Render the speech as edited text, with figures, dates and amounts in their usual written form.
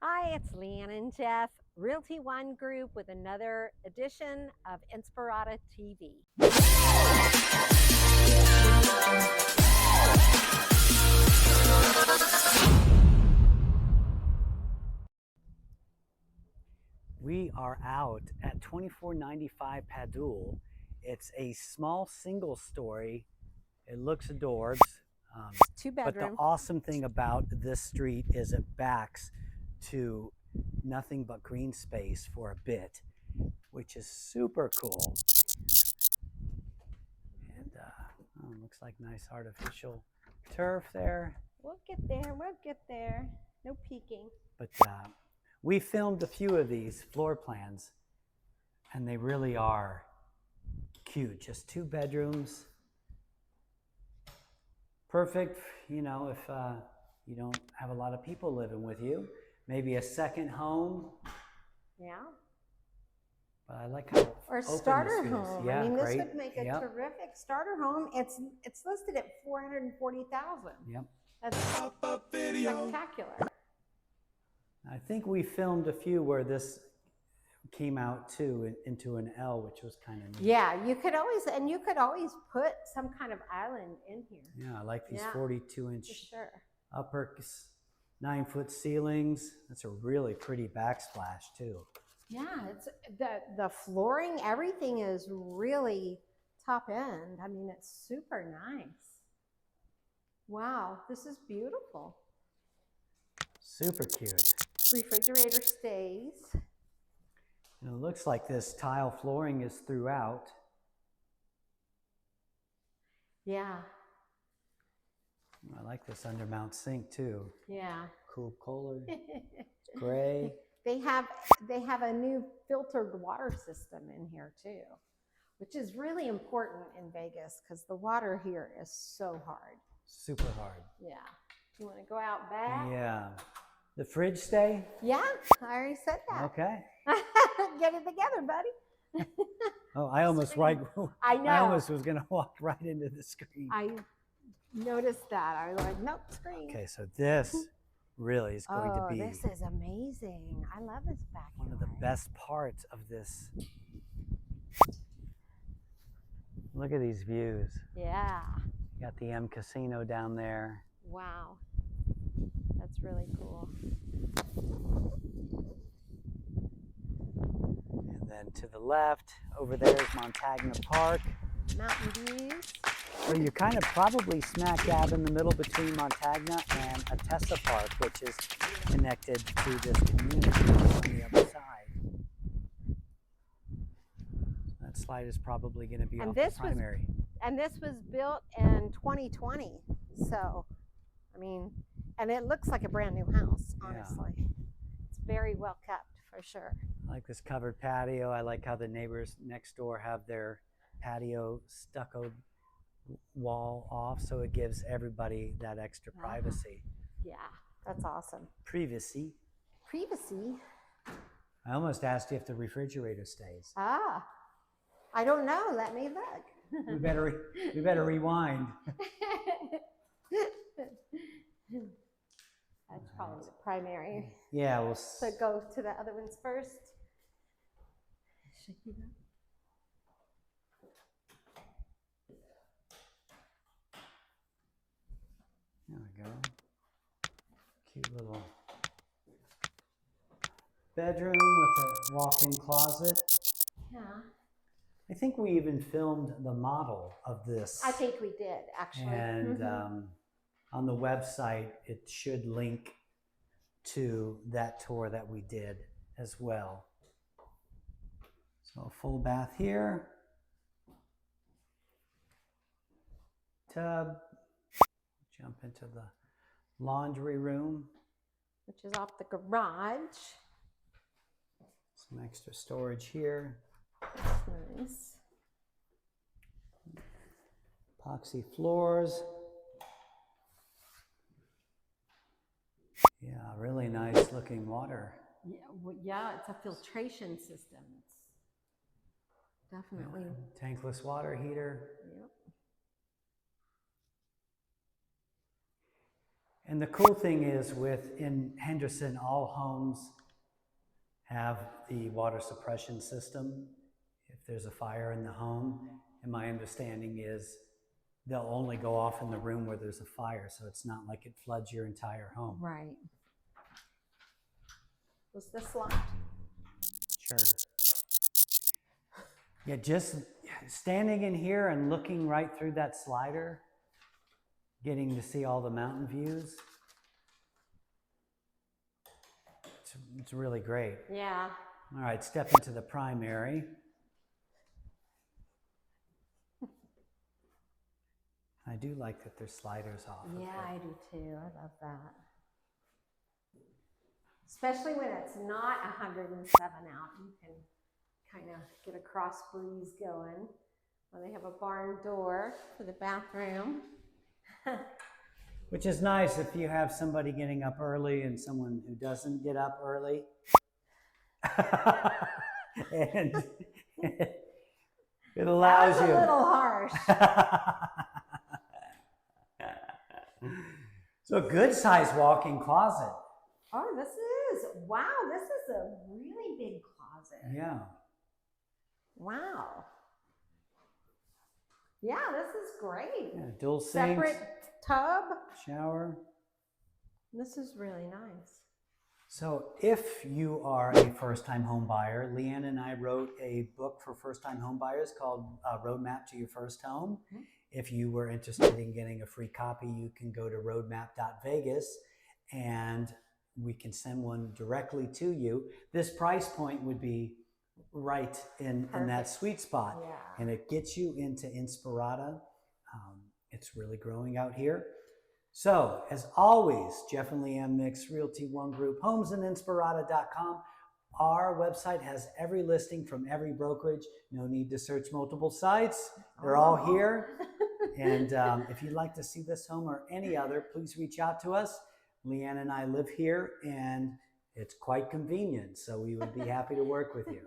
Hi, it's LeeAnn and Jeff, Realty One Group with another edition of Inspirada TV. We are out at 2495 Padulle. It's a small single story. It looks adorbs. Two But the bedroom. awesome thing about this street is it backs to nothing but green space for a bit, which is super cool. And looks like nice artificial turf there. We'll get there. We'll get there. No peeking. But we filmed a few of these floor plans, and they really are cute. Just 2 bedrooms. Perfect, you know, if you don't have a lot of people living with you. Maybe a second home. Yeah. But I like how Or open this home. home. Yeah, I mean, great. This would make a terrific starter home. It's listed at $440,000. Yep. That's spectacular. I think we filmed a few where this came out too into an L, which was kind of neat. Yeah, you could always put some kind of island in here. Yeah, I like these 42-inch For sure. 9-foot ceilings. That's a really pretty backsplash too. Yeah, it's the flooring, everything is really top end. I mean, it's super nice. Wow, this is beautiful. Super cute. Refrigerator stays. And it looks like this tile flooring is throughout. Yeah. I like this undermount sink too. Yeah. Cool color. It's gray. They have a new filtered water system in here too, which is really important in Vegas because the water here is so hard. Super hard. Yeah. You want to go out back? Yeah. The fridge stay? Yeah, I already said that. Okay. Get it together, buddy. Oh, I almost I know. I almost was gonna walk right into the screen. I noticed that. I was like, nope, screen. Okay, so this really is going to be this is amazing. I love this backyard. one of the best parts of this. Look at these views. Yeah. You got the M Casino down there. Wow. That's really cool. And then to the left, over there is Montagna Park. Mountain views. So you're kind of probably smack dab in the middle between Montagna and Otero Park, which is connected to this community on the other side. That slide is probably going to be off the primary. And this was built in 2020. So, I mean, and it looks like a brand new house, honestly. Yeah. It's very well kept, for sure. I like this covered patio. I like how the neighbors next door have their patio stuccoed wall off, so it gives everybody that extra privacy. Yeah, that's awesome. Privacy. I almost asked you if the refrigerator stays. I don't know. Let me look. We better rewind. That's probably the primary. Yeah, we'll. So go to the other ones first. There we go. Cute little bedroom with a walk-in closet. Yeah. I think we even filmed the model of this. I think we did, actually. And on the website, it should link to that tour that we did as well. So a full bath here. Tub. Jump into the laundry room. Which is off the garage. Some extra storage here. That's nice. Epoxy floors. Yeah, really nice looking water. Yeah, it's a filtration system. It's definitely. Yeah, tankless water heater. Yep. And the cool thing is in Henderson, all homes have the water suppression system if there's a fire in the home. And my understanding is they'll only go off in the room where there's a fire, so it's not like it floods your entire home. Right. Was this locked? Sure. Yeah, just standing in here and looking right through that slider, getting to see all the mountain views. It's really great. Yeah. All right, step into the primary. I do like that there's sliders off. Yeah, I do too. I love that. Especially when it's not 107 out. You can kind of get a cross breeze going. Well, they have a barn door for the bathroom. Which is nice if you have somebody getting up early and someone who doesn't get up early. And it allows you. That was a little harsh. So a good sized walk-in closet. Oh, this is, wow, this is a really big closet. Yeah. Wow. Yeah, this is great. Yeah, dual sinks. Separate tub. Shower. This is really nice. So if you are a first-time home buyer, LeeAnn and I wrote a book for first-time home buyers called Roadmap to Your First Home. Mm-hmm. If you were interested in getting a free copy, you can go to roadmap.vegas and we can send one directly to you. This price point would be right in that sweet spot. Yeah. And it gets you into Inspirada. It's really growing out here. So, as always, Jeff and LeeAnn Mix, Realty One Group, homesinspirada.com. Our website has every listing from every brokerage. No need to search multiple sites. They're all here. And if you'd like to see this home or any other, please reach out to us. LeeAnn and I live here, and it's quite convenient, so we would be happy to work with you.